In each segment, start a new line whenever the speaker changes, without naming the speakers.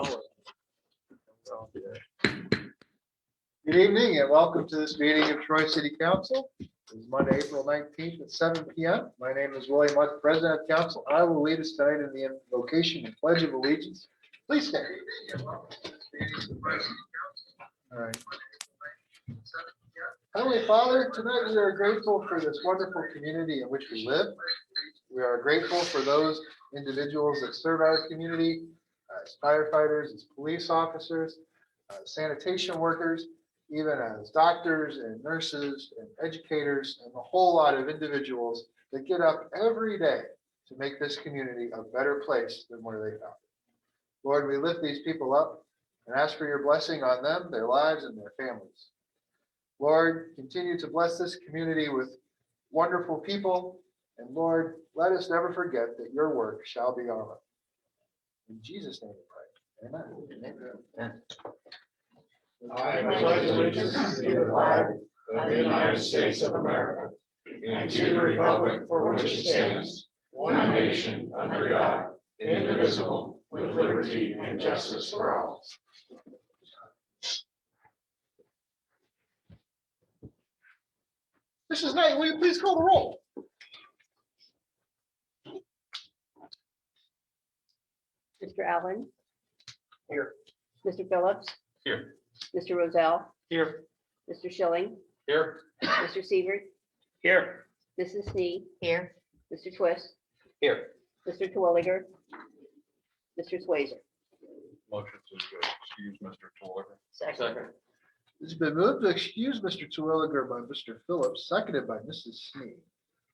Good evening and welcome to this meeting of Troy City Council. It is Monday, April 19th at 7 p.m. My name is William Mudd, President of Council. I will lead us tonight in the invocation and pledge of allegiance. Please stand. All right. Heavenly Father, tonight we are grateful for this wonderful community in which we live. We are grateful for those individuals that serve our community as firefighters, as police officers, sanitation workers, even as doctors and nurses and educators, and a whole lot of individuals that get up every day to make this community a better place than where they found it. Lord, we lift these people up and ask for your blessing on them, their lives, and their families. Lord, continue to bless this community with wonderful people. And Lord, let us never forget that your work shall be our own. In Jesus' name we pray. Amen. Amen.
I pledge allegiance to the flag of the United States of America and to the republic for which it stands, one nation under God, indivisible, with liberty and justice for all.
Mrs. Knight, will you please call the roll?
Mr. Allen.
Here.
Mr. Phillips.
Here.
Mr. Rozell.
Here.
Mr. Schilling.
Here.
Mr. Sievert.
Here.
Mrs. Snee. Here. Mr. Twist.
Here.
Mr. Terwilliger. Mr. Swazer.
Motion to excuse Mr. Terwilliger.
Second.
It's been moved to excuse Mr. Terwilliger by Mr. Phillips, seconded by Mrs. Snee.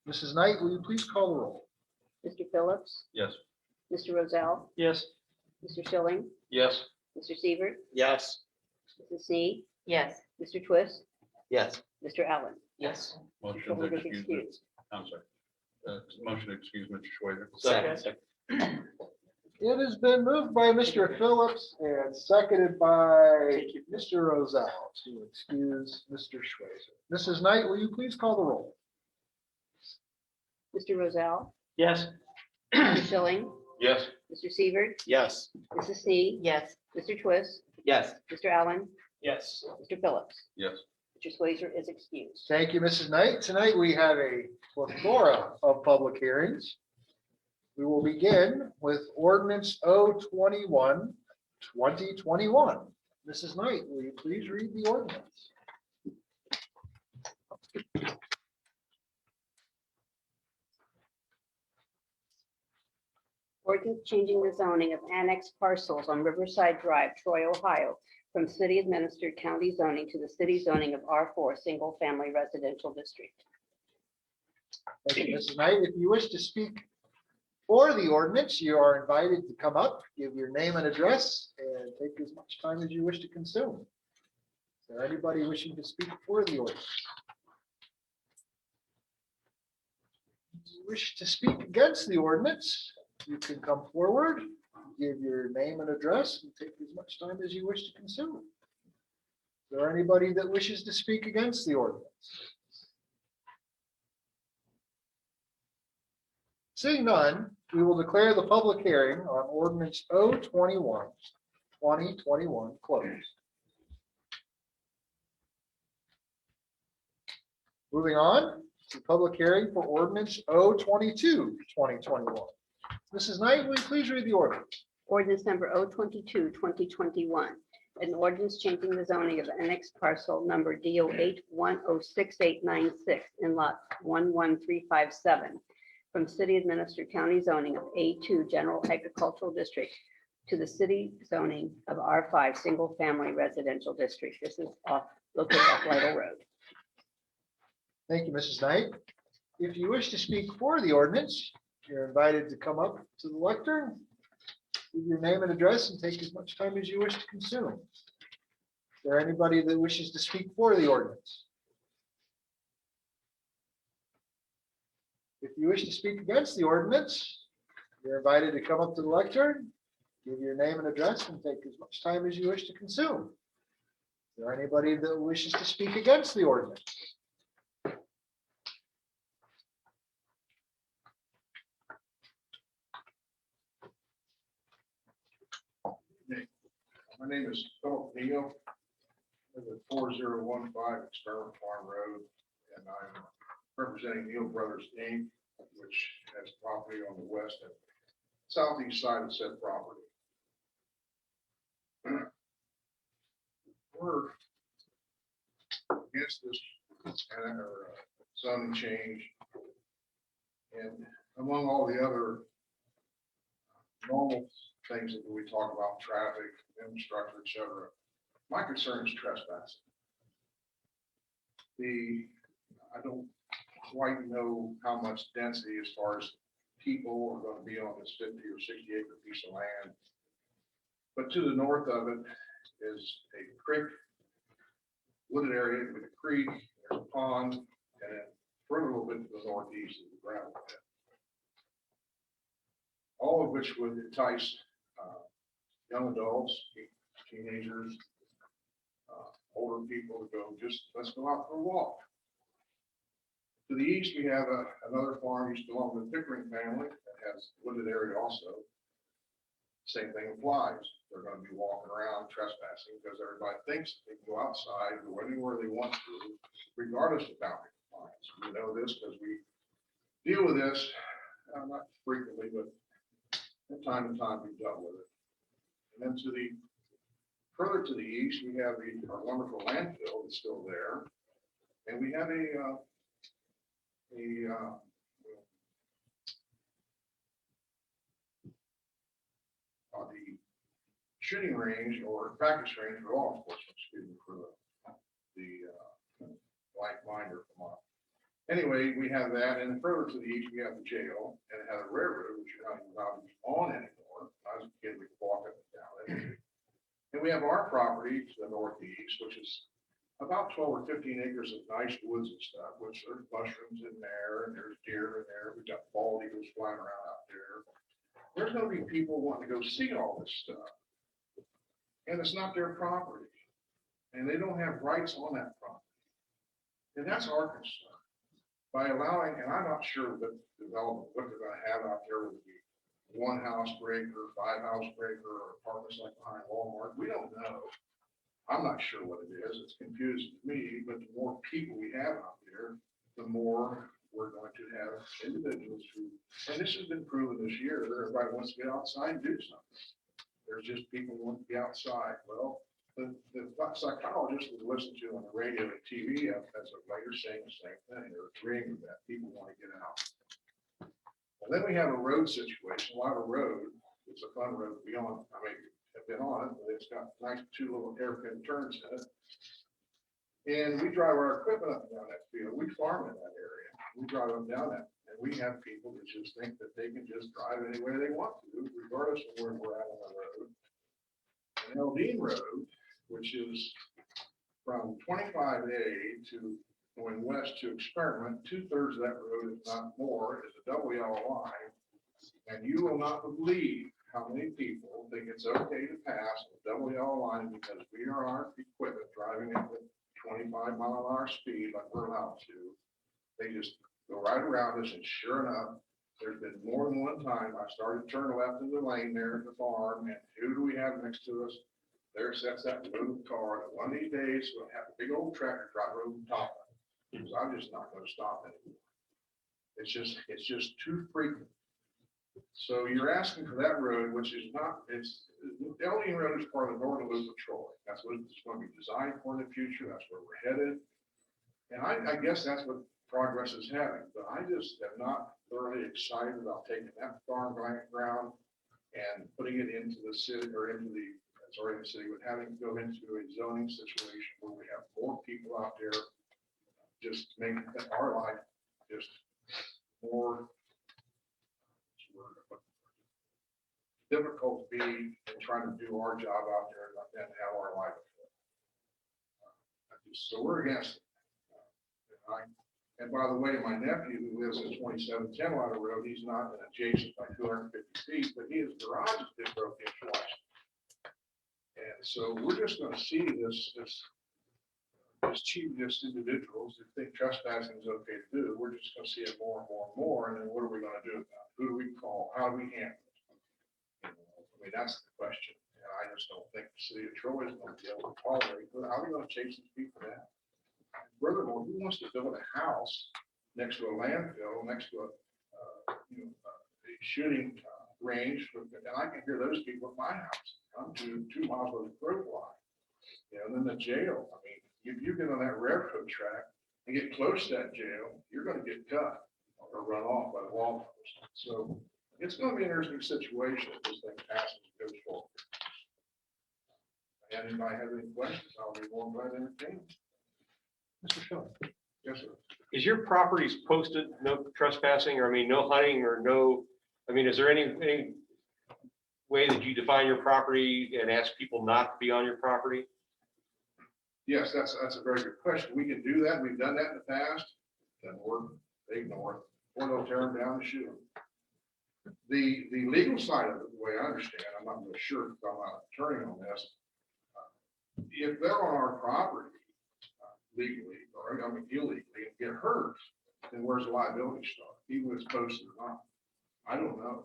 Mrs. Knight, will you please call the roll?
Mr. Phillips.
Yes.
Mr. Rozell.
Yes.
Mr. Schilling.
Yes.
Mr. Sievert.
Yes.
Mrs. Snee.
Yes.
Mr. Twist.
Yes.
Mr. Allen.
Yes.
Motion to
Terwilliger's
excuse.
excused.
I'm sorry. Motion to excuse Mr. Schwager.
Second.
It has been moved by Mr. Phillips and seconded by Mr. Rozell to excuse Mr. Schwazer. Mrs. Knight, will you please call the roll?
Mr. Rozell.
Yes.
Mr. Schilling.
Yes.
Mr. Sievert.
Yes.
Mrs. Snee.
Yes.
Mr. Twist.
Yes.
Mr. Allen.
Yes.
Mr. Phillips.
Yes.
Mr. Swazer is excused.
Thank you, Mrs. Knight. Tonight we have a plethora of public hearings. We will begin with Ordinance 021, 2021. Mrs. Knight, will you please read the ordinance?
Ordinance changing the zoning of annexed parcels on Riverside Drive, Troy, Ohio, from city administered county zoning to the city zoning of R4 Single Family Residential District.
Thank you, Mrs. Knight. If you wish to speak for the ordinance, you are invited to come up, give your name and address, and take as much time as you wish to consume. Is there anybody wishing to speak for the ordinance? If you wish to speak against the ordinance, you can come forward, give your name and address, and take as much time as you wish to consume. Is there anybody that wishes to speak against the ordinance? Seeing none, we will declare the public hearing on Ordinance 021, 2021 closed. Moving on to public hearing for Ordinance 022, 2021. Mrs. Knight, will you please read the ordinance?
Ordinance number 022, 2021. An ordinance changing the zoning of annexed parcel number D08106896 in lot 11357 from city administered county zoning of A2 General Agricultural District to the city zoning of R5 Single Family Residential District. This is located off Lytle Road.
Thank you, Mrs. Knight. If you wish to speak for the ordinance, you're invited to come up to the lectern, give your name and address, and take as much time as you wish to consume. Is there anybody that wishes to speak for the ordinance? If you wish to speak against the ordinance, you're invited to come up to the lectern, give your name and address, and take as much time as you wish to consume. Is there anybody that wishes to speak against the ordinance?
My name is Philip Neal. I live at 4015 Experiment Farm Road, and I'm representing Neal Brothers Inc., which has property on the west and southeast side of said property. We're against this zoning change, and among all the other normal things that we talk about, traffic, infrastructure, et cetera, my concern is trespassing. I don't quite know how much density as far as people are going to be on this 50 or 60 acre piece of land. But to the north of it is a creek, wooded area with a creek, there's a pond, and then further a little bit to the northeast is the gravel pit. All of which would entice young adults, teenagers, older people to go, let's go out for a walk. To the east, we have another farm used to belong to the Pickering family that has wooded area also. Same thing applies. They're going to be walking around trespassing because everybody thinks they can go outside, go anywhere they want to, regardless of boundary compliance. We know this because we deal with this, not frequently, but from time to time we've dealt with it. And then further to the east, we have our wonderful landfill that's still there. And we have the shooting range or practice range for law enforcement, excuse me for the blank minder from off. Anyway, we have that, and further to the east, we have the jail, and it has a railroad, which you're not even allowed to be on anymore. When I was a kid, we could walk up and down it. And we have our property to the northeast, which is about 12 or 15 acres of nice woods and stuff, which there's mushrooms in there, and there's deer in there. We've got bald eagles flying around out there. There's going to be people wanting to go see all this stuff. And it's not their property. And they don't have rights on that property. And that's our concern. By allowing, and I'm not sure what development, what they're going to have out there, would be 1 house breaker, 5 house breaker, or apartments like behind Walmart. We don't know. I'm not sure what it is. It's confusing to me, but the more people we have out there, the more we're going to have individuals who, and this has been proven this year, that everybody wants to get outside and do something. There's just people who want to be outside. Well, the psychologist we listen to on the radio and TV as of later saying the same thing. They're agreeing with that. People want to get out. And then we have a road situation. A lot of road. It's a fun road to be on. I mean, I've been on it, but it's got nice 2 little hairpin turns in it. And we drive our equipment up and down that field. We farm in that area. We drive up and down that. And we have people that just think that they can just drive anywhere they want to, regardless of where we're at on the road. And Eldine Road, which is from 25A to going west to Experiment, 2/3 of that road, if not more, is a double yellow line. And you will not believe how many people think it's okay to pass a double yellow line because we are on equipment driving at 25-mile-an-hour speed like we're allowed to. They just go right around us, and sure enough, there's been more than one time I started to turn left in the lane there at the farm, and who do we have next to us? There sits that little car that one of these days will have a big old tractor driver over the top of it, because I'm just not going to stop anymore. It's just too frequent. So you're asking for that road, which is not, Eldine Road is part of the Northern Loop of Troy. That's what it's going to be designed for in the future. That's where we're headed. And I guess that's what progress is having, but I just am not thoroughly excited about taking that farm ground and putting it into the city or into the, sorry, the city, but having to go into a zoning situation where we have more people out there, just making our life just more difficult to be in trying to do our job out there and have our life. So we're against it. And by the way, my nephew who lives at 2710 Water Road, he's not adjacent by 250 feet, but his garage has been broken in twice. And so we're just going to see this chiefest individuals who think trespassing is okay to do. We're just going to see it more and more and more. And then what are we going to do about it? Who do we call? How do we handle it? I mean, that's the question. And I just don't think the city of Troy is going to be able to tolerate, but how are we going to chase these people down? Furthermore, who wants to build a house next to a landfill, next to a shooting range? And I can hear those people at my house. I'm 2 miles where the crow fly. And then the jail. I mean, if you get on that railroad track and get close to that jail, you're going to get cut or run off by the law enforcement. So it's going to be an interesting situation if this thing passes and goes forward. And if I have any questions, I'll be more glad to entertain them.
Mr. Schilling.
Yes, sir.
Is your properties posted, no trespassing, or I mean, no hunting or no, I mean, is there any way that you define your property and ask people not to be on your property?
Yes, that's a very good question. We can do that. We've done that in the past. Doesn't work. They ignore it. Or they'll tear them down and shoot them. The legal side of it, the way I understand, I'm not really sure because I'm not an attorney on this. If they're on our property legally, or I mean illegally, and get hurt, then where's the liability start? Even if it's posted or not. I don't know.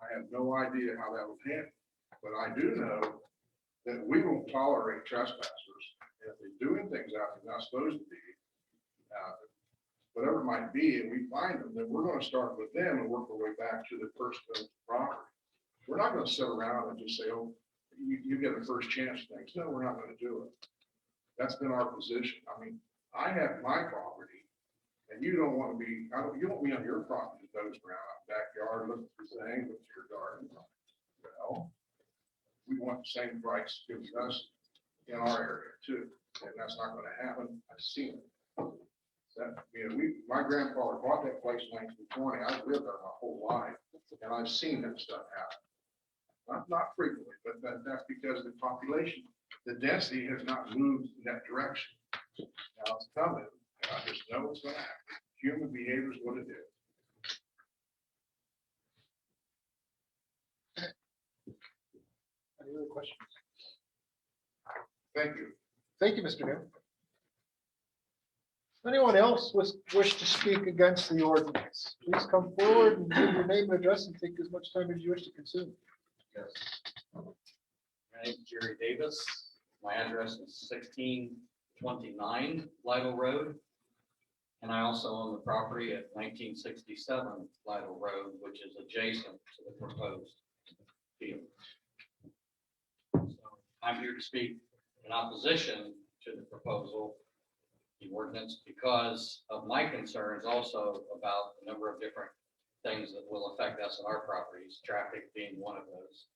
I have no idea how that would handle. But I do know that we won't tolerate trespassers. If they're doing things out they're not supposed to be, whatever it might be, and we find them, then we're going to start with them and work our way back to the person of the property. We're not going to sit around and just say, oh, you get a first chance things. No, we're not going to do it. That's been our position. I mean, I have my property, and you don't want to be, you don't want me on your property to nose around out backyard, looking for things, look to your garden. Well, we want the same rights given us in our area too, and that's not going to happen. I've seen it. My grandfather bought that place in 1920. I've lived there my whole life, and I've seen that stuff happen. Not frequently, but that's because the population, the density has not moved in that direction. Now it's coming, and I just know it's going to happen. Human behavior is what it is.
Any other questions?
Thank you.
Thank you, Mr. Mayor. Anyone else wish to speak against the ordinance? Please come forward and give your name and address and take as much time as you wish to consume.
Yes. My name is Jerry Davis. My address is 1629 Lytle Road. And I also own the property at 1967 Lytle Road, which is adjacent to the proposed field. So I'm here to speak in opposition to the proposal, the ordinance, because of my concerns also about a number of different things that will affect us on our properties, traffic being one of those.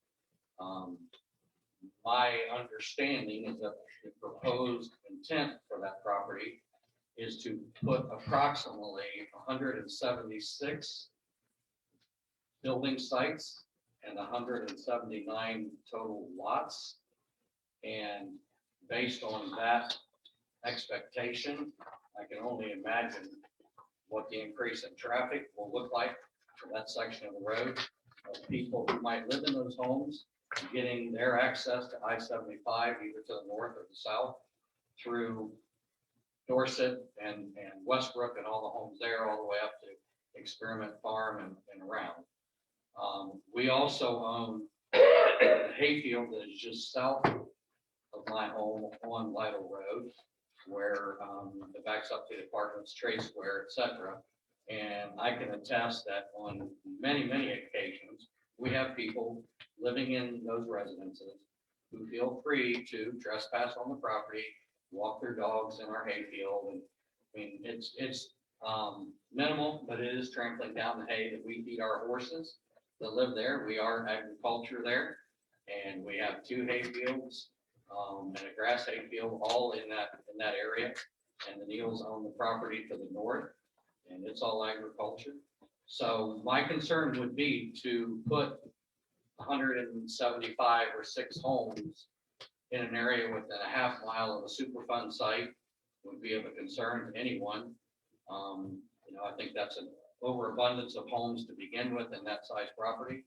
My understanding is that the proposed intent for that property is to put approximately 176 building sites and 179 total lots. And based on that expectation, I can only imagine what the increase in traffic will look like for that section of the road of people who might live in those homes, getting their access to I-75 either to the north or the south through Dorset and Westbrook and all the homes there, all the way up to Experiment Farm and around. We also own a hayfield that is just south of my home on Lytle Road, where it backs up to the apartments, Trade Square, etc. And I can attest that on many, many occasions, we have people living in those residences who feel free to trespass on the property, walk their dogs in our hayfield. And I mean, it's minimal, but it is trampling down the hay that we feed our horses that live there. We are agriculture there, and we have 2 hayfields and a grass hayfield all in that area. And the Neals own the property to the north, and it's all agriculture. So my concern would be to put 175 or 6 homes in an area within a half mile of a Superfund site would be of a concern to anyone. I think that's an overabundance of homes to begin with in that size property.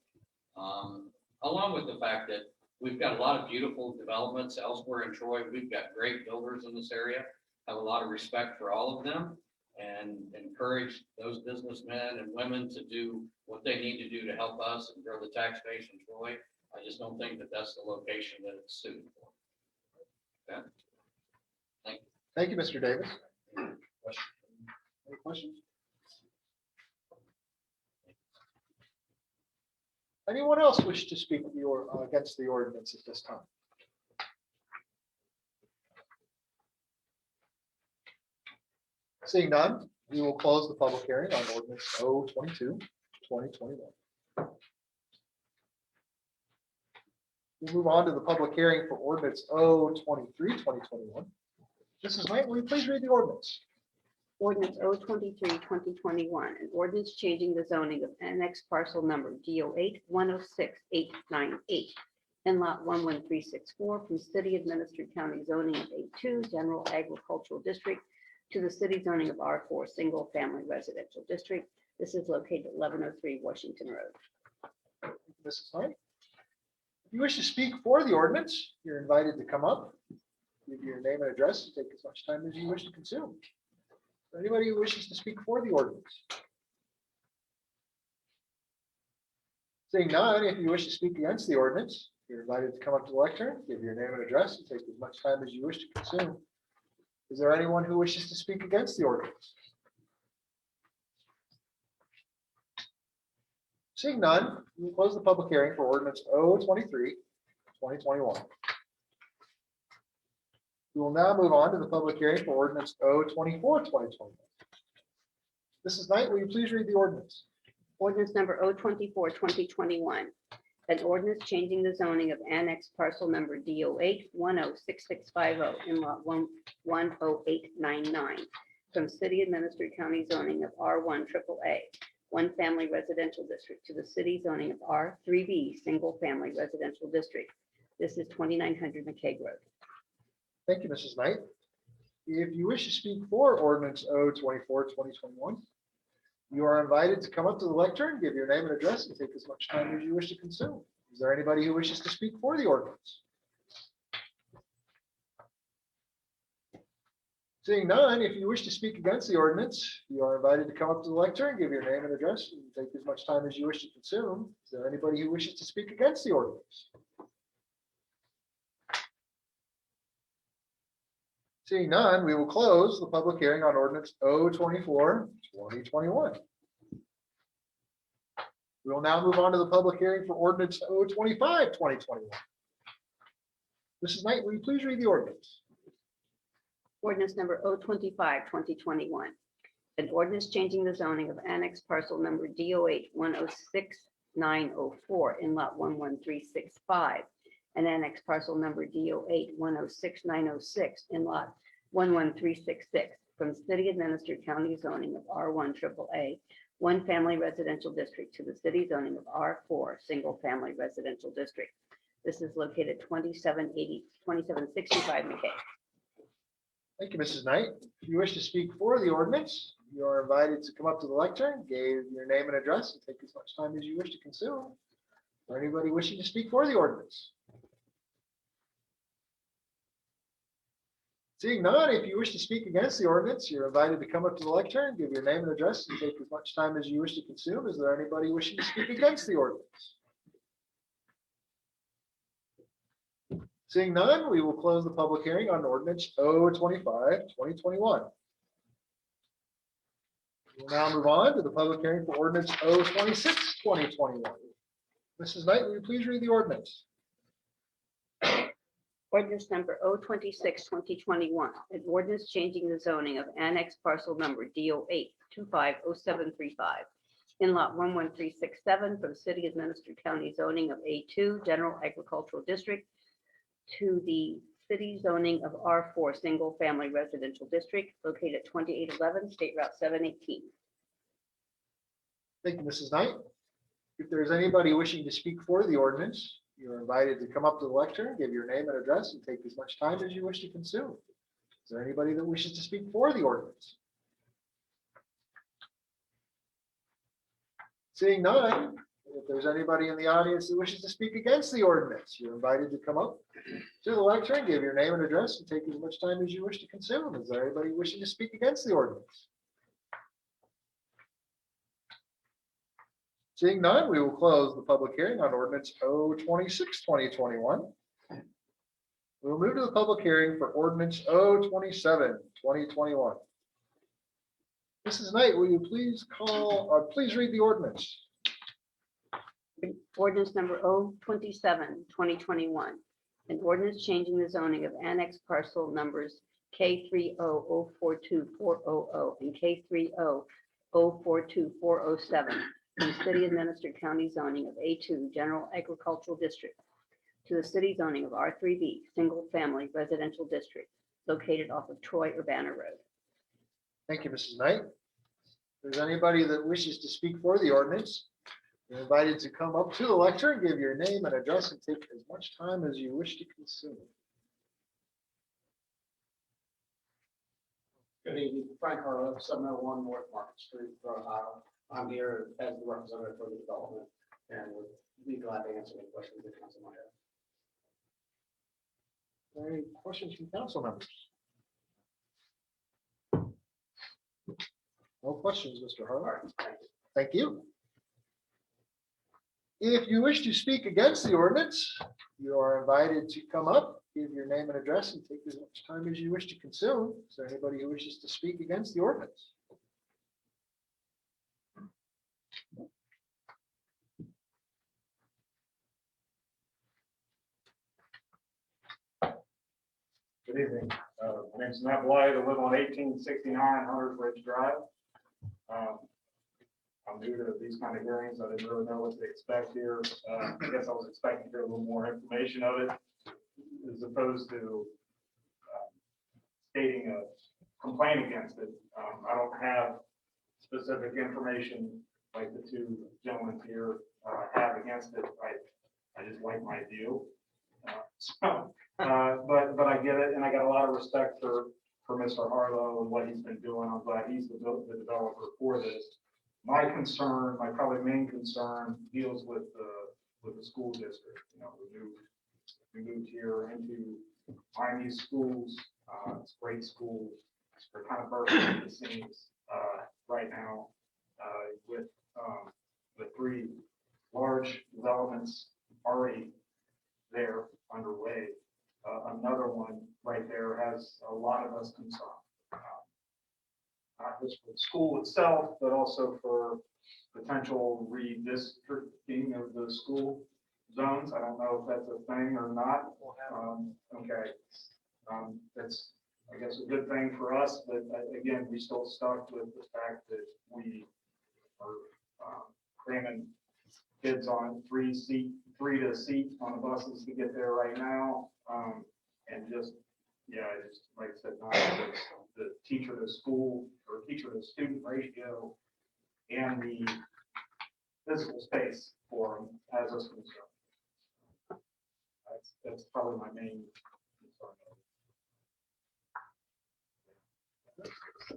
Along with the fact that we've got a lot of beautiful developments elsewhere in Troy. We've got great builders in this area, have a lot of respect for all of them, and encourage those businessmen and women to do what they need to do to help us and grow the tax base in Troy I just don't think that that's the location that it's suited for.
Thank you, Mr. Davis. Any questions? Anyone else wish to speak against the ordinance at this time? Seeing none, we will close the public hearing on ordinance 022, 2021. We'll move on to the public hearing for ordinance 023, 2021. Mrs. Knight, will you please read the ordinance?
Ordinance 023, 2021, an ordinance changing the zoning of annex parcel number DO8 106898 in lot 11364 from city administered county zoning of A2 general agricultural district to the city zoning of R4 single family residential district. This is located at 1103 Washington Road.
Mrs. Knight. If you wish to speak for the ordinance, you're invited to come up, give your name and address, and take as much time as you wish to consume. Is there anybody who wishes to speak for the ordinance? Seeing none, if you wish to speak against the ordinance, you're invited to come up to the lectern, give your name and address, and take as much time as you wish to consume. Is there anyone who wishes to speak against the ordinance? Seeing none, we will close the public hearing for ordinance 023, 2021. We will now move on to the public hearing for ordinance 024, 2021. Mrs. Knight, will you please read the ordinance?
Ordinance number 024, 2021. An ordinance changing the zoning of annex parcel number DO8 106650 in lot 11899 from city administered county zoning of R1 AAA, one family residential district to the city zoning of R3B single family residential district. This is 2900 McKay Road.
Thank you, Mrs. Knight. If you wish to speak for ordinance 024, 2021, you are invited to come up to the lectern, give your name and address, and take as much time as you wish to consume. Is there anybody who wishes to speak for the ordinance? Seeing none, if you wish to speak against the ordinance, you are invited to come up to the lectern, give your name and address, and take as much time as you wish to consume. Is there anybody who wishes to speak against the ordinance? Seeing none, we will close the public hearing on ordinance 024, 2021. We will now move on to the public hearing for ordinance 025, 2021. Mrs. Knight, will you please read the ordinance?
Ordinance number 025, 2021. An ordinance changing the zoning of annex parcel number DO8 106904 in lot 11365 and annex parcel number DO8 106906 in lot 11366 from city administered county zoning of R1 AAA, one family residential district to the city zoning of R4 single family residential district. This is located 2765 McKay.
Thank you, Mrs. Knight. If you wish to speak for the ordinance, you are invited to come up to the lectern, give your name and address, and take as much time as you wish to consume. Or anybody wishing to speak for the ordinance? Seeing none, if you wish to speak against the ordinance, you're invited to come up to the lectern, give your name and address, and take as much time as you wish to consume. Is there anybody wishing to speak against the ordinance? Seeing none, we will close the public hearing on ordinance 025, 2021. We'll now move on to the public hearing for ordinance 026, 2021. Mrs. Knight, will you please read the ordinance?
Ordinance number 026, 2021. An ordinance changing the zoning of annex parcel number DO8 250735 in lot 11367 from city administered county zoning of A2 general agricultural district to the city zoning of R4 single family residential district located at 2811 State Route 718.
Thank you, Mrs. Knight. If there's anybody wishing to speak for the ordinance, you're invited to come up to the lectern, give your name and address, and take as much time as you wish to consume. Is there anybody that wishes to speak for the ordinance? Seeing none, if there's anybody in the audience that wishes to speak against the ordinance, you're invited to come up to the lectern, give your name and address, and take as much time as you wish to consume. Is there anybody wishing to speak against the ordinance? Seeing none, we will close the public hearing on ordinance 026, 2021. We'll move to the public hearing for ordinance 027, 2021. Mrs. Knight, will you please please read the ordinance?
Ordinance number 027, 2021. An ordinance changing the zoning of annex parcel numbers K30042400 and K30042407 from city administered county zoning of A2 General Agricultural District to the city zoning of R3B Single Family Residential District located off of Troy Urbana Road.
Thank you, Mrs. Knight. If there's anybody that wishes to speak for the ordinance, you're invited to come up to the lectern, give your name and address, and take as much time as you wish to consume.
Good evening, Frank Harlow, 701 North Market Street, Rhode Island. I'm here as the representative for the development and would be glad to answer any questions that council might have.
Any questions from council members? No questions, Mr.
All
Harlow.
right, thank you.
Thank you. If you wish to speak against the ordinance, you are invited to come up, give your name and address, and take as much time as you wish to consume. Is there anybody who wishes to speak against the ordinance?
Good evening. My name's Matt Blythe. I live on 1869 Hunters Ridge Drive. I'm new to these kind of hearings. I didn't really know what to expect here. I guess I was expecting to hear a little more information of it as opposed to stating a complaint against it. I don't have specific information like the two gentlemen here have against it. I just like my view. But I get it, and I got a lot of respect for Mr. Harlow and what he's been doing. I'm glad he's the developer for this. My concern, my probably main concern, deals with the school district. You know, we moved here into Miami schools. It's great schools. They're kind of bursting at the seams right now with the three large developments already there underway. Another one right there has a lot of us concerned. Not just for the school itself, but also for potential redistricting of the school zones. I don't know if that's a thing or not. Okay. That's, I guess, a good thing for us, but again, we still stuck with the fact that we are cramming kids on three to seat on the buses to get there right now. And just, yeah, just like I said, not the teacher to school or teacher to student ratio and the physical space for them as us concerned. That's probably my main concern.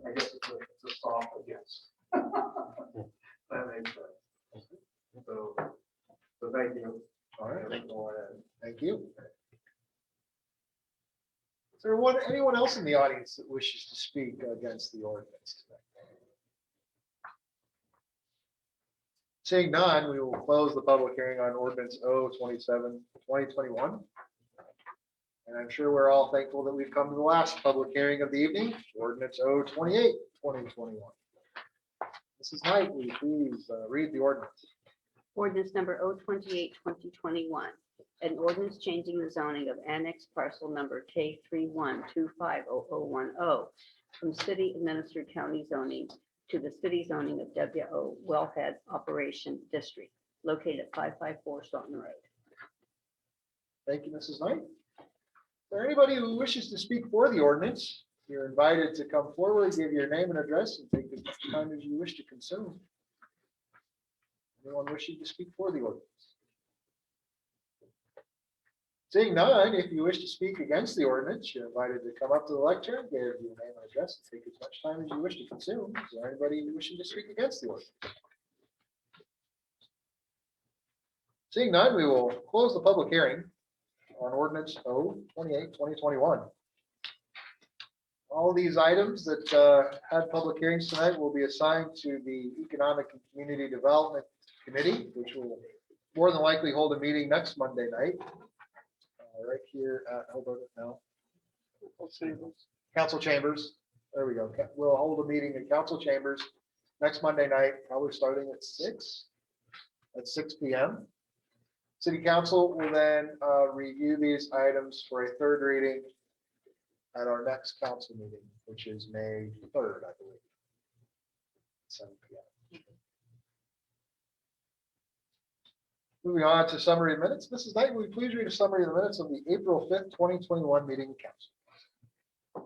I guess it's a soft against. That makes sense. So thank you.
All right. Thank you. Is there anyone else in the audience that wishes to speak against the ordinance today? Seeing none, we will close the public hearing on ordinance 027, 2021. And I'm sure we're all thankful that we've come to the last public hearing of the evening, ordinance 028, 2021. Mrs. Knight, will you please read the ordinance?
Ordinance number 028, 2021. An ordinance changing the zoning of annex parcel number K31250010 from city administered county zoning to the city zoning of WO Wellhead Operation District located at 554 Staunton Road.
Thank you, Mrs. Knight. Is there anybody who wishes to speak for the ordinance? You're invited to come forward, give your name and address, and take as much time as you wish to consume. Anyone wishing to speak for the ordinance? Seeing none, if you wish to speak against the ordinance, you're invited to come up to the lectern, give your name and address, and take as much time as you wish to consume. Is there anybody wishing to speak against the ordinance? Seeing none, we will close the public hearing on ordinance 028, 2021. All these items that had public hearings tonight will be assigned to the Economic and Community Development Committee, which will more than likely hold a meeting next Monday night. Right here at, hold on now. Council chambers. There we go. We'll hold a meeting in council chambers next Monday night, probably starting at 6 p.m. City council will then review these items for a third reading at our next council meeting, which is May 3rd, I believe. 7 p.m. Moving on to summary of minutes. Mrs. Knight, will you please read a summary of the minutes of the April 5th, 2021 meeting of council?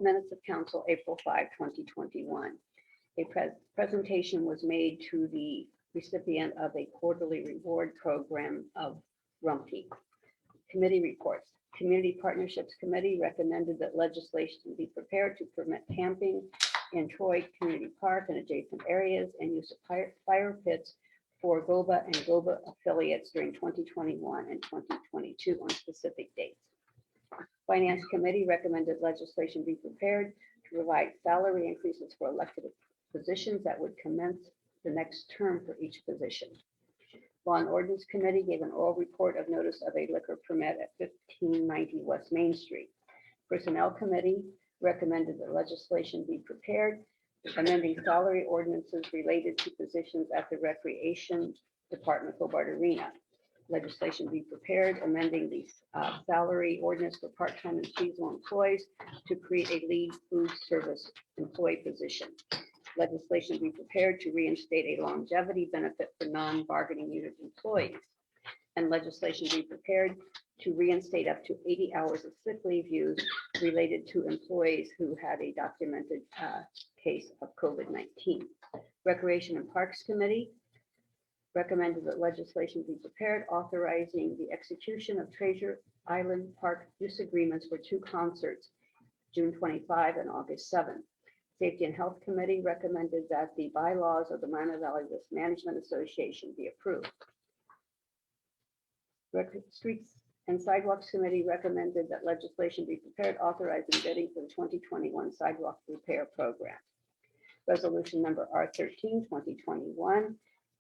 Minutes of council, April 5, 2021. A presentation was made to the recipient of a quarterly reward program of Rumpke. Committee reports. Community Partnerships Committee recommended that legislation be prepared to permit camping in Troy Community Park and adjacent areas and use of fire pits for GOBA and GOBA affiliates during 2021 and 2022 on specific dates. Finance Committee recommended legislation be prepared to provide salary increases for elected positions that would commence the next term for each position. Law and Ordinance Committee gave an oral report of notice of a liquor permit at 1590 West Main Street. Personnel Committee recommended that legislation be prepared amending salary ordinances related to positions at the Recreation Department Hobart Arena. Legislation be prepared amending the salary ordinance for part-time and seasonal employees to create a lead food service employee position. Legislation be prepared to reinstate a longevity benefit for non-bargaining unit employees. And legislation be prepared to reinstate up to 80 hours of sick leave used related to employees who had a documented case of COVID-19. Recreation and Parks Committee recommended that legislation be prepared authorizing the execution of Treasure Island Park use agreements for 2 concerts, June 25 and August 7. Safety and Health Committee recommended that the bylaws of the Minot Valley Risk Management Association be approved. Streets and Sidewalks Committee recommended that legislation be prepared authorizing bidding for the 2021 sidewalk repair program. Resolution number R13, 2021,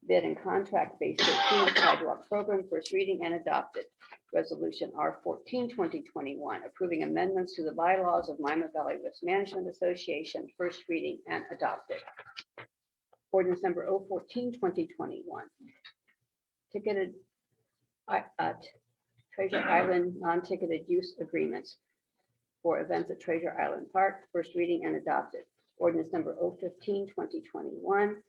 bid and contract based 13 sidewalk program, first reading and adopted. Resolution R14, 2021, approving amendments to the bylaws of Minot Valley Risk Management Association, first reading and adopted. Ordinance number 014, 2021, ticketed Treasure Island non-ticketed use agreements for events at Treasure Island Park, first reading and adopted. Ordinance number 015, 2021,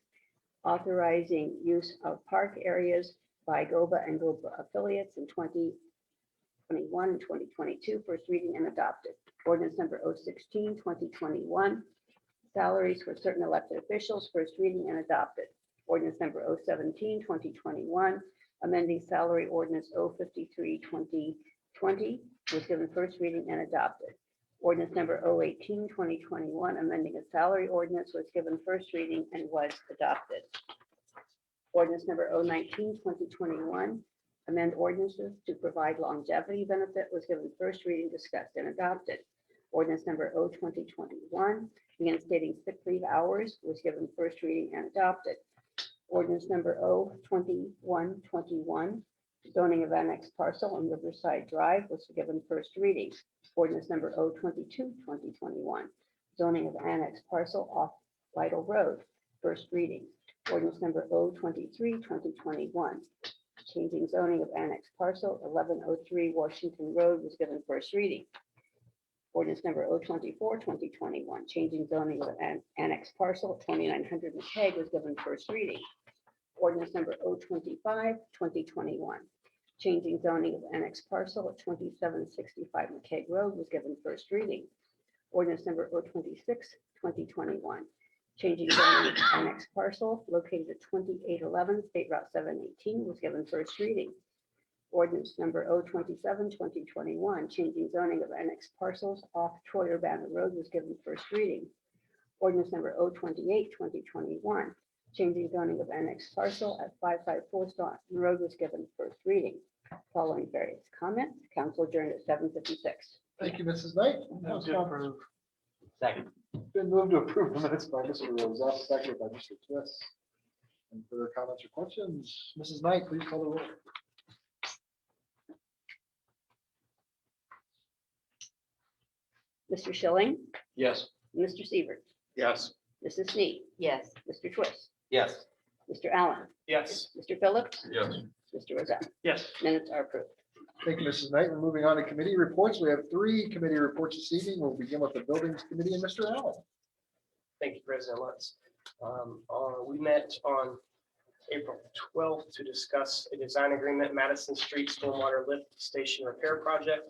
authorizing use of park areas by GOBA and GOBA affiliates in 2021 and 2022, first reading and adopted. Ordinance number 016, 2021, salaries for certain elected officials, first reading and adopted. Ordinance number 017, 2021, amending salary ordinance 053, 2020, was given first reading and adopted. Ordinance number 018, 2021, amending a salary ordinance, was given first reading and was adopted. Ordinance number 019, 2021, amend ordinances to provide longevity benefit, was given first reading, discussed and adopted. Ordinance number 02021, reinstating sick leave hours, was given first reading and adopted. Ordinance number 02121, zoning of annex parcel on Riverside Drive, was given first reading. Ordinance number 0222021, zoning of annex parcel off Vital Road, first reading. Ordinance number 0232021, changing zoning of annex parcel 1103 Washington Road, was given first reading. Ordinance number 0242021, changing zoning of annex parcel 2900 McKeag, was given first reading. Ordinance number 0252021, changing zoning of annex parcel at 2765 McKeag Road, was given first reading. Ordinance number 0262021, changing zoning of annex parcel located at 2811 State Route 718, was given first reading. Ordinance number 0272021, changing zoning of annex parcels off Troy Urbana Road, was given first reading. Ordinance number 0282021, changing zoning of annex parcel at 554 Staunton Road, was given first reading. Following various comments, council adjourned at 7:56.
Thank you, Mrs. Knight.
Second.
Been moved to approve the minutes by Mr. Rozell, seconded by Mr. Twist. Any further comments or questions? Mrs. Knight, please call the roll.
Mr. Schilling,
Yes.
Mr. Sievert,
Yes.
Mrs. Snead. Yes. Mr. Twist,
Yes.
Mr. Allen,
Yes.
Mr. Phillips,
Yes.
Mr. Rozell.
Yes.
Minutes are approved.
Thank you, Mrs. Knight. We're moving on to committee reports. We have 3 committee reports this evening. We'll begin with the Buildings Committee and Mr. Allen.
Thank you, President Lutz. We met on April 12th to discuss a design agreement, Madison Street Stormwater Lift Station Repair Project.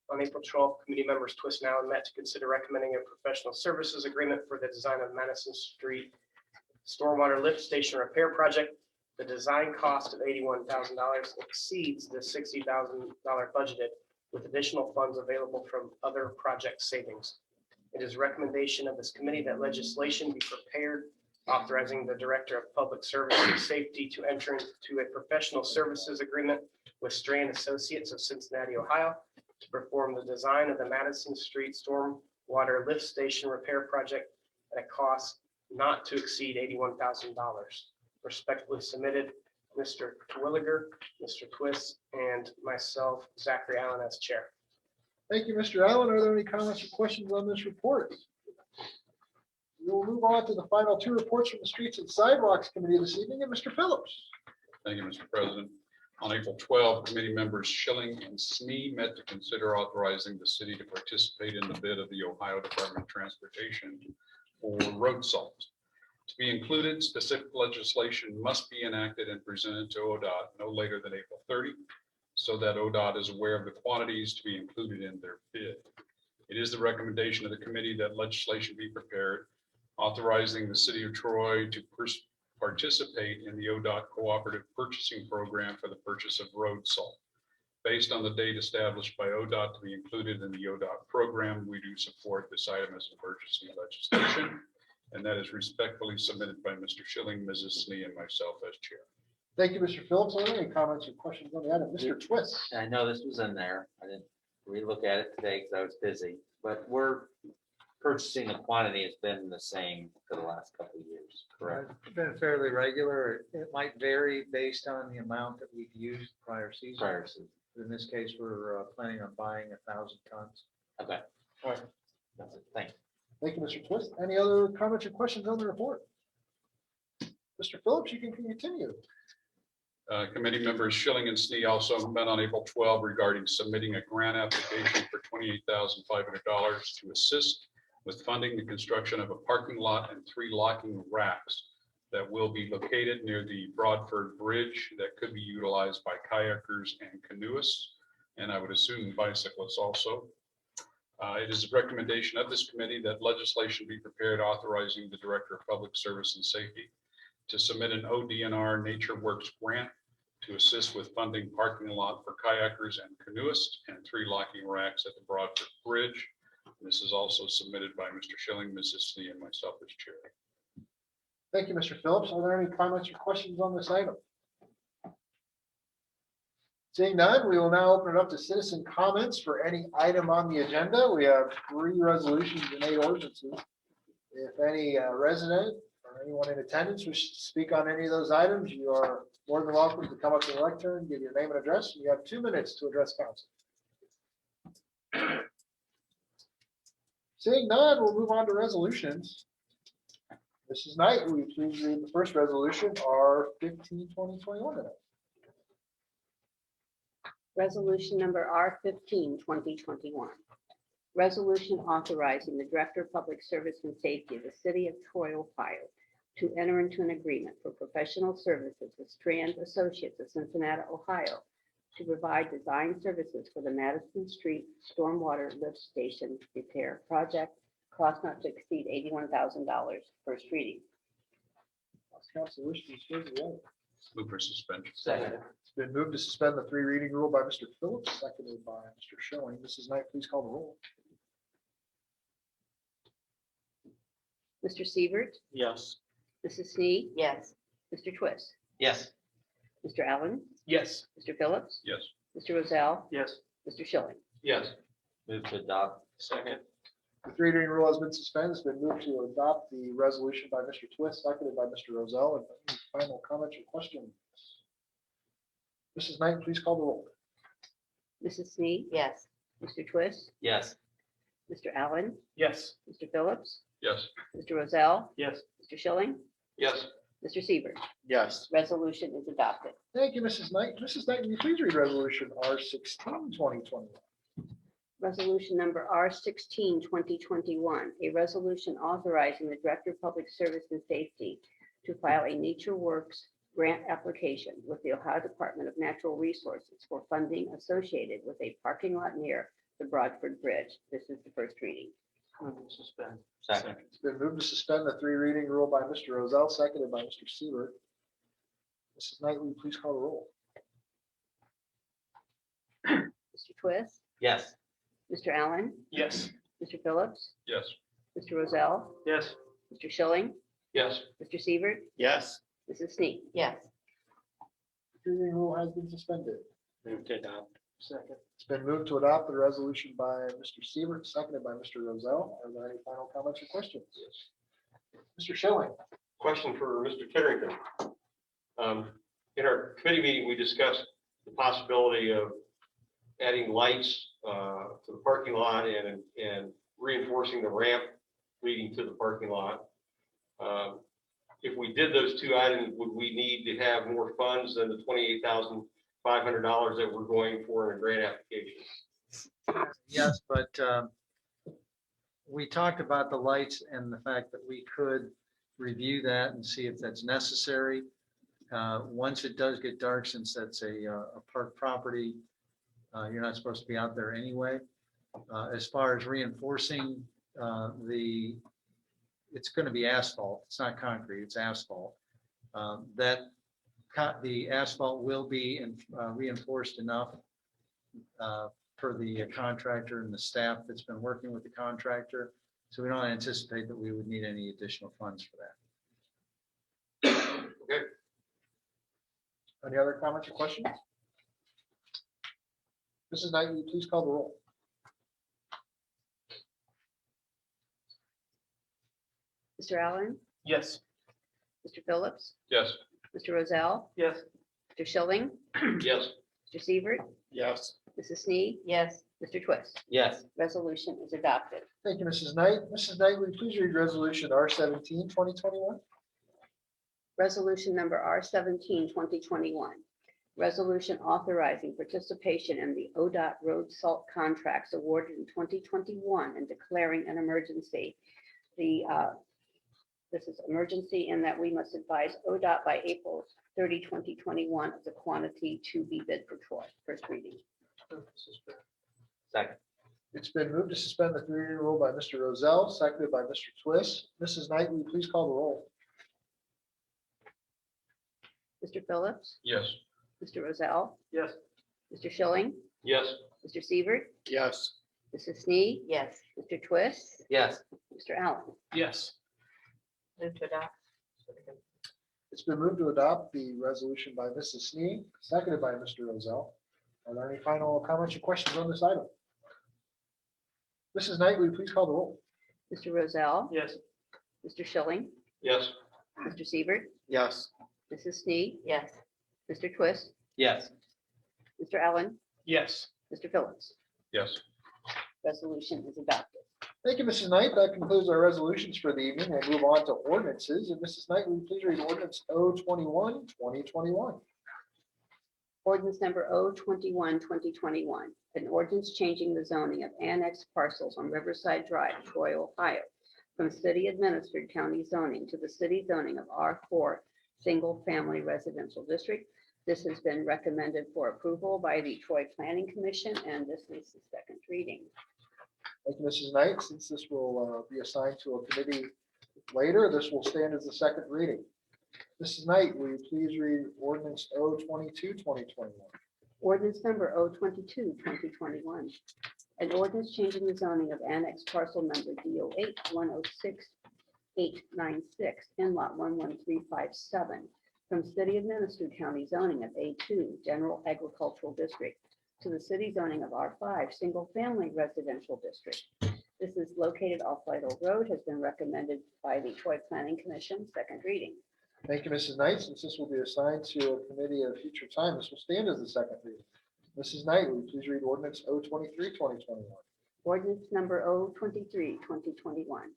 On April 12th, committee members Twist and Allen met to consider recommending a professional services agreement for the design of Madison Street Stormwater Lift Station Repair Project. The design cost of $81,000 exceeds the $60,000 budgeted, with additional funds available from other project savings. It is recommendation of this committee that legislation be prepared authorizing the Director of Public Service and Safety to enter into a professional services agreement with Strand Associates of Cincinnati, Ohio, to perform the design of the Madison Street Stormwater Lift Station Repair Project at a cost not to exceed $81,000. Respectfully submitted, Mr. Twilliger, Mr. Twist, and myself, Zachary Allen, as chair.
Thank you, Mr. Allen. Are there any comments or questions on this report? We will move on to the final 2 reports from the Streets and Sidewalks Committee this evening, and Mr. Phillips.
Thank you, Mr. President. On April 12, committee members Schilling and Snee met to consider authorizing the city to participate in the bid of the Ohio Department of Transportation for road salt. To be included, specific legislation must be enacted and presented to ODOT no later than April 30, so that ODOT is aware of the quantities to be included in their bid. It is the recommendation of the committee that legislation be prepared authorizing the city of Troy to participate in the ODOT cooperative purchasing program for the purchase of road salt. Based on the date established by ODOT to be included in the ODOT program, we do support this item as emergency legislation, and that is respectfully submitted by Mr. Schilling, Mrs. Snee, and myself as chair.
Thank you, Mr. Phillips. Are there any comments or questions on the item? Mr. Twist.
I know this was in there. I didn't relook at it today because I was busy, but we're purchasing the quantity has been the same for the last couple of years, correct?
It's been fairly regular. It might vary based on the amount that we've used prior season.
Prior season.
In this case, we're planning on buying 1,000 tons.
Okay. All right. That's it. Thanks.
Thank you, Mr. Twist. Any other comments or questions on the report? Mr. Phillips, you can continue.
Committee members Schilling and Snee also met on April 12 regarding submitting a grant application for $28,500 to assist with funding the construction of a parking lot and 3 locking racks that will be located near the Broadford Bridge that could be utilized by kayakers and canoeists, and I would assume bicyclists also. It is a recommendation of this committee that legislation be prepared authorizing the Director of Public Service and Safety to submit an ODNR Nature Works grant to assist with funding parking lot for kayakers and canoeists and 3 locking racks at the Broadford Bridge. This is also submitted by Mr. Schilling, Mrs. Snee, and myself as chair.
Thank you, Mr. Phillips. Are there any comments or questions on this item? Seeing none, we will now open it up to citizen comments for any item on the agenda. We have 3 resolutions and 8 ordinances. If any resident or anyone in attendance wishes to speak on any of those items, you are more than welcome to come up to the lectern, give your name and address. You have 2 minutes to address council. Seeing none, we'll move on to resolutions. Mrs. Knight, will you please read the first resolution, R-15/2021 today?
Resolution number R-15/2021. Resolution authorizing the Director of Public Service and Safety of the City of Troy, Ohio, to enter into an agreement for professional services with Strand Associates of Cincinnati, Ohio, to provide design services for the Madison Street Stormwater Lift Station Repair Project, cost not to exceed $81,000. First reading.
Council wish to suspend the rules.
Move for suspension.
Second.
It's been moved to suspend the 3 reading rule by Mr. Phillips, seconded by Mr. Schilling. Mrs. Knight, please call the roll.
Mr. Sievert,
Yes.
Mrs. Snead. Yes. Mr. Twist,
Yes.
Mr. Allen,
Yes.
Mr. Phillips,
Yes.
Mr. Rozell,
Yes.
Mr. Schilling.
Yes.
Move to adopt.
Second.
The three reading rule has been suspended. It's been moved to adopt the resolution by Mr. Twist, seconded by Mr. Rozell. And any final comments or questions? Mrs. Knight, please call the roll.
Mrs. Snead,
Yes.
Mr. Twist,
Yes.
Mr. Allen,
Yes.
Mr. Phillips,
Yes.
Mr. Rozell,
Yes.
Mr. Schilling,
Yes.
Mr. Siebert.
Yes.
Resolution is adopted.
Thank you, Mrs. Knight. Mrs. Knight, will you please read resolution R16, 2021?
Resolution number R16, 2021, a resolution authorizing the Director of Public Service and Safety to file a Nature Works grant application with the Ohio Department of Natural Resources for funding associated with a parking lot near the Broadford Bridge. This is the first reading.
Second.
It's been moved to suspend the three reading rule by Mr. Rozell, seconded by Mr. Siebert. Mrs. Knight, will you please call the roll?
Mr. Twist,
Yes.
Mr. Allen,
Yes.
Mr. Phillips,
Yes.
Mr. Rozell,
Yes.
Mr. Schilling,
Yes.
Mr. Siebert,
Yes.
Mrs. Snead.
Yes.
The three reading rule has been suspended.
Move to adopt.
Second. It's been moved to adopt the resolution by Mr. Siebert, seconded by Mr. Rozell. Are there any final comments or questions? Mr. Schilling.
Question for Mr. Titterington. In our committee meeting, we discussed the possibility of adding lights to the parking lot and reinforcing the ramp leading to the parking lot. If we did those two items, would we need to have more funds than the $28,500 that we're going for in a grant application?
Yes, but we talked about the lights and the fact that we could review that and see if that's necessary. Once it does get dark, since that's a park property, you're not supposed to be out there anyway. As far as reinforcing it's going to be asphalt. It's not concrete, it's asphalt. The asphalt will be reinforced enough for the contractor and the staff that's been working with the contractor. So we don't anticipate that we would need any additional funds for that.
Okay.
Any other comments or questions? Mrs. Knight, will you please call the roll?
Mr. Allen,
Yes.
Mr. Phillips,
Yes.
Mr. Rozell,
Yes.
Mr. Schilling,
Yes.
Mr. Siebert,
Yes.
Mrs. Snead,
Yes.
Mr. Twist.
Yes.
Resolution is adopted.
Thank you, Mrs. Knight. Mrs. Knight, will you please read resolution R17, 2021?
Resolution number R17, 2021. Resolution authorizing participation in the ODOT road salt contracts awarded in 2021 and declaring an emergency. This is emergency in that we must advise ODOT by April 30, 2021 of the quantity to be bid for Troy. First reading.
Second.
It's been moved to suspend the three reading rule by Mr. Rozell, seconded by Mr. Twist. Mrs. Knight, will you please call the roll?
Mr. Phillips,
Yes.
Mr. Rozell,
Yes.
Mr. Schilling,
Yes.
Mr. Siebert,
Yes.
Mrs. Snead,
Yes.
Mr. Twist,
Yes.
Mr. Allen.
Yes.
Move to adopt.
It's been moved to adopt the resolution by Mrs. Snead, seconded by Mr. Rozell. Are there any final comments or questions on this item? Mrs. Knight, will you please call the roll?
Mr. Rozell,
Yes.
Mr. Schilling,
Yes.
Mr. Siebert,
Yes.
Mrs. Snead,
Yes.
Mr. Twist,
Yes.
Mr. Allen,
Yes.
Mr. Phillips.
Yes.
Resolution is adopted.
Thank you, Mrs. Knight. That concludes our resolutions for the evening. We'll move on to ordinances. And Mrs. Knight, will you please read ordinance O21, 2021?
Ordinance number O21, 2021, an ordinance changing the zoning of annexed parcels on Riverside Drive, Troy, Ohio, from city administered county zoning to the city zoning of R4 Single Family Residential District. This has been recommended for approval by the Troy Planning Commission, and this is the second reading.
Thank you, Mrs. Knight. Since this will be assigned to a committee later, this will stand as the second reading. Mrs. Knight, will you please read ordinance O22, 2021?
Ordinance number O22, 2021. An ordinance changing the zoning of annexed parcel number D08 106-896 in lot 11357 from city administered county zoning of A2 General Agricultural District to the city zoning of R5 Single Family Residential District. This This is located off Vital Road, has been recommended by the Troy Planning Commission, second reading.
Thank you, Mrs. Knight. Since this will be assigned to a committee at a future time, this will stand as the second reading. Mrs. Knight, will you please read ordinance 023-2021?
Ordinance number 023-2021.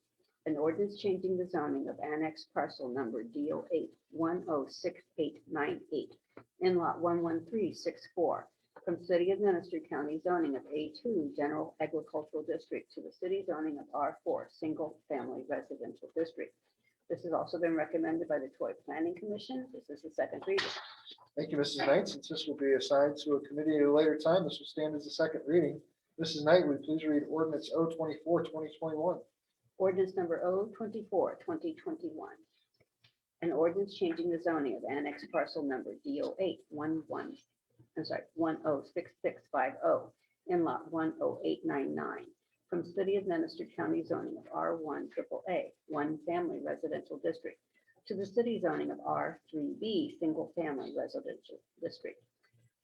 An ordinance changing the zoning of annex parcel number DO8 106898 in lot 11364 from city administered county zoning of A2 general agricultural district to the city zoning of R4 single family residential district. This has also been recommended by the Troy Planning Commission. This is the second reading.
Thank you, Mrs. Knight. Since this will be assigned to a committee at a later time, this will stand as the second reading. Mrs. Knight, will you please read ordinance 024-2021?
Ordinance number 024-2021. An ordinance changing the zoning of annex parcel number DO8 106650 in lot 10899 from city administered county zoning of R1 AAA, one family residential district to the city zoning of R3B, single family residential district.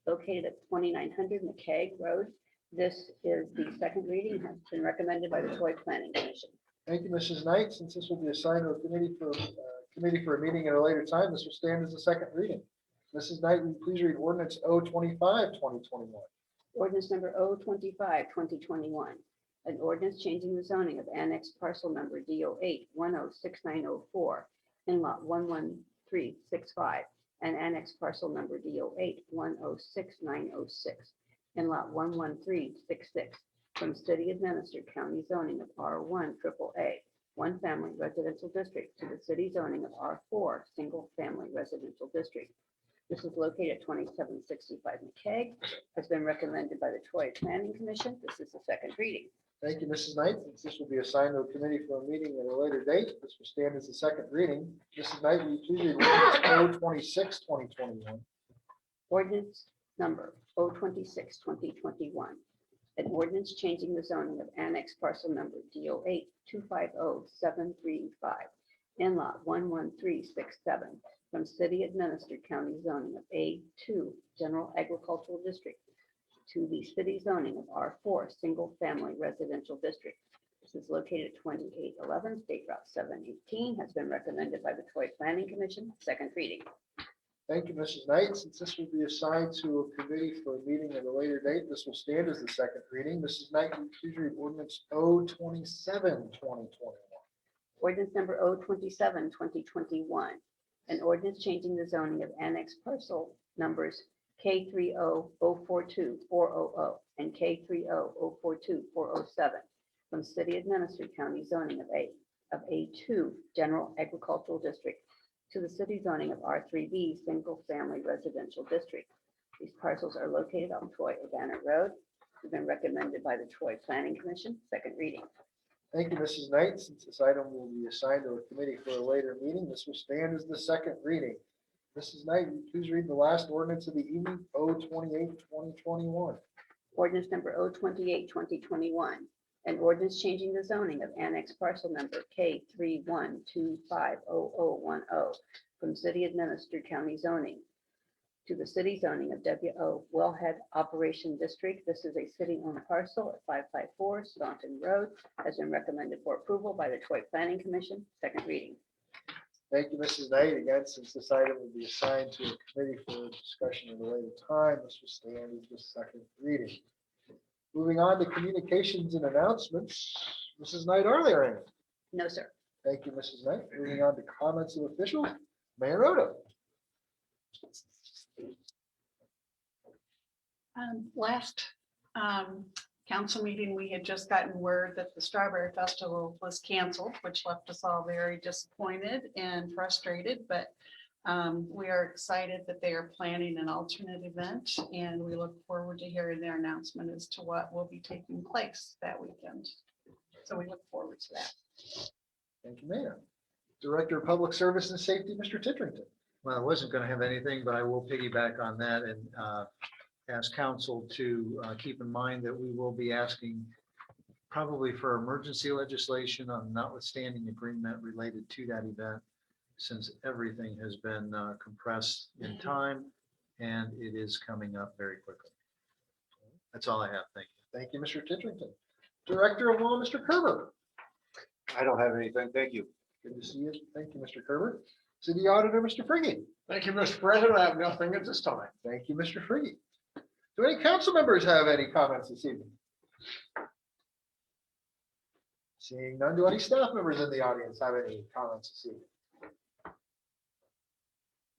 Located at 2900 McKeag Road. This is the second reading, has been recommended by the Troy Planning Commission.
Thank you, Mrs. Knight. Since this will be assigned to a committee for a meeting at a later time, this will stand as the second reading. Mrs. Knight, will you please read ordinance 025-2021?
Ordinance number 025-2021. An ordinance changing the zoning of annex parcel number DO8 106904 in lot 11365 and annex parcel number DO8 106906 in lot 11366 from city administered county zoning of R1 AAA, one family residential district to the city zoning of R4 single family residential district. This is located at 2765 McKeag, has been recommended by the Troy Planning Commission. This is the second reading.
Thank you, Mrs. Knight. Since this will be assigned to a committee for a meeting at a later date, this will stand as the second reading. Mrs. Knight, will you please read ordinance 026-2021?
Ordinance number 026-2021. An ordinance changing the zoning of annex parcel number DO8 250735 in lot 11367 from city administered county zoning of A2 general agricultural district to the city zoning of R4 single family residential district. This is located at 2811 State Route 718, has been recommended by the Troy Planning Commission, second reading.
Thank you, Mrs. Knight. Since this will be assigned to a committee for a meeting at a later date, this will stand as the second reading. Mrs. Knight, will you please read ordinance 027-2021?
Ordinance number 027-2021. An ordinance changing the zoning of annex parcel numbers K30042-400 and K30042-407 from city administered county zoning of A2 general agricultural district to the city zoning of R3B single family residential district. These parcels are located on Troy-Urbana Road. Have been recommended by the Troy Planning Commission, second reading.
Thank you, Mrs. Knight. Since this item will be assigned to a committee for a later meeting, this will stand as the second reading. Mrs. Knight, will you please read the last ordinance of the evening, 028-2021?
Ordinance number 028-2021. An ordinance changing the zoning of annex parcel number K31250010 from city administered county zoning to the city zoning of WO Wellhead Operation District. This is a city-owned parcel at 554 Staunton Road, has been recommended for approval by the Troy Planning Commission, second reading.
Thank you, Mrs. Knight. Again, since this item will be assigned to a committee for discussion at a later time, this will stand as the second reading. Moving on to communications and announcements. Mrs. Knight, are there any?
No, sir.
Thank you, Mrs. Knight. Moving on to comments of officials. Mayor Roto.
Last council meeting, we had just gotten word that the Strawberry Festival was canceled, which left us all very disappointed and frustrated, but we are excited that they are planning an alternate event, and we look forward to hearing their announcement as to what will be taking place that weekend. So we look forward to that.
Thank you, Mayor. Director of Public Service and Safety, Mr. Titterington.
Well, I wasn't going to have anything, but I will piggyback on that and ask council to keep in mind that we will be asking probably for emergency legislation on notwithstanding agreement related to that event, since everything has been compressed in time and it is coming up very quickly. That's all I have. Thank you.
Thank you, Mr. Titterington. Director of Law, Mr. Kerber.
I don't have anything. Thank you.
Good to see you. Thank you, Mr. Kerber. City Auditor, Mr. Friggy.
Thank you, Mr. President. I have nothing at this time.
Thank you, Mr. Friggy. Do any council members have any comments this evening? Seeing none, do any staff members in the audience have any comments this evening?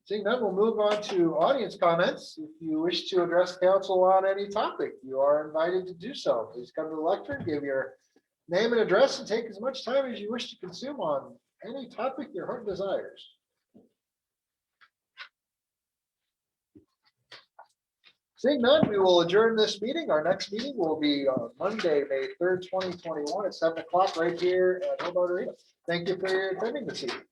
Seeing none, we'll move on to audience comments. If you wish to address council on any topic, you are invited to do so. Please come to the lectern, give your name and address, and take as much time as you wish to consume on any topic your heart desires. Seeing none, we will adjourn this meeting. Our next meeting will be on Monday, May 3rd, 2021 at 7 o'clock right here at Hobart Arena. Thank you for attending this evening.